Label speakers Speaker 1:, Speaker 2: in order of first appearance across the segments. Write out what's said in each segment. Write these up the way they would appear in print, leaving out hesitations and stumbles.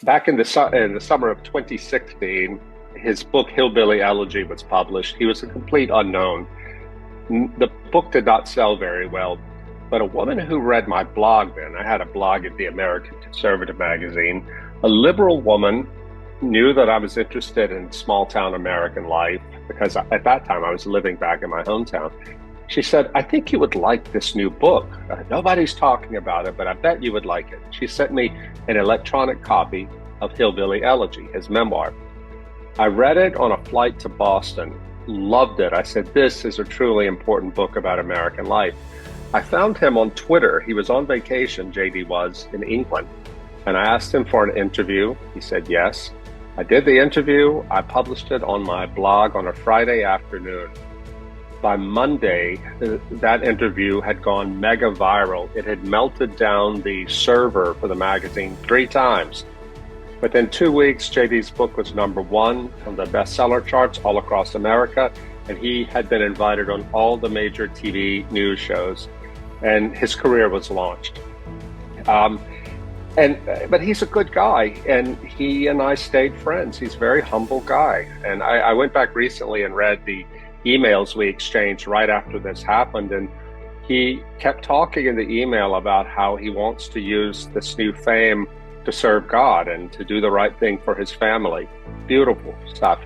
Speaker 1: Back in the summer of 2016, his book Hillbilly Elegy was published. He was a complete unknown. The book did not sell very well, but a woman who read my blog then, I had a blog at the American Conservative magazine, a liberal woman knew that I was interested in small town American life because at that time I was living back in my hometown. She said, I think you would like this new book. Nobody's talking about it, but I bet you would like it. She sent me an electronic copy of Hillbilly Elegy, his memoir. I read it on a flight to Boston, loved it. I said, this is a truly important book about American life. I found him on Twitter. He was on vacation, JD was, in England. And I asked him for an interview. He said yes. I did the interview. I published it on my blog on a Friday afternoon. By Monday, that interview had gone mega viral. It had melted down the server for the magazine 3 times. Within 2 weeks, JD's book was #1 on the bestseller charts all across America, and he had been invited on all the major TV news shows, and his career was launched. But he's a good guy, and he and I stayed friends. He's a very humble guy. And I went back recently and read the emails we exchanged right after this happened, and he kept talking in the email about how he wants to use this new fame to serve God and to do the right thing for his family. Beautiful stuff.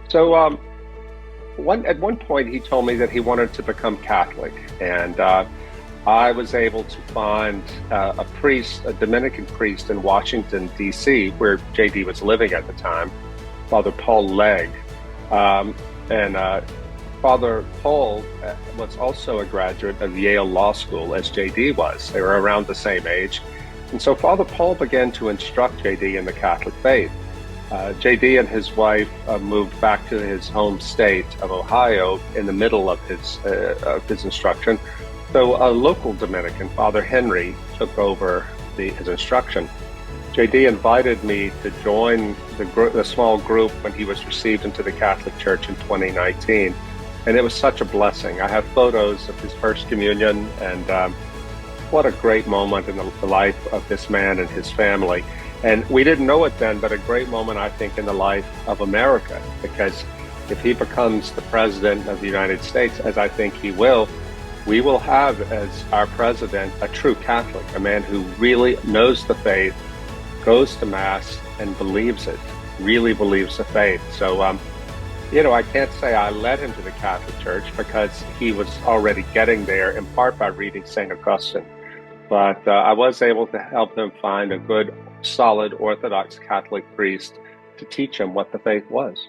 Speaker 1: So at one point he told me that he wanted to become Catholic, and I was able to find a priest, a Dominican priest in Washington, D.C., where JD was living at the time, Father Paul Legg. Father Paul was also a graduate of Yale Law School, as JD was. They were around the same age. And so Father Paul began to instruct JD in the Catholic faith. JD and his wife moved back to his home state of Ohio in the middle of his instruction. So a local Dominican, Father Henry, took over his instruction. JD invited me to join the small group when he was received into the Catholic Church in 2019. And it was such a blessing. I have photos of his first communion, and what a great moment in the life of this man and his family. And we didn't know it then, but a great moment, I think, in the life of America, because if he becomes the president of the United States, as I think he will, we will have as our president a true Catholic, a man who really knows the faith, goes to Mass, and believes it, really believes the faith. So, I can't say I led him to the Catholic Church because he was already getting there, in part by reading St. Augustine. But I was able to help him find a good, solid Orthodox Catholic priest to teach him what the faith was.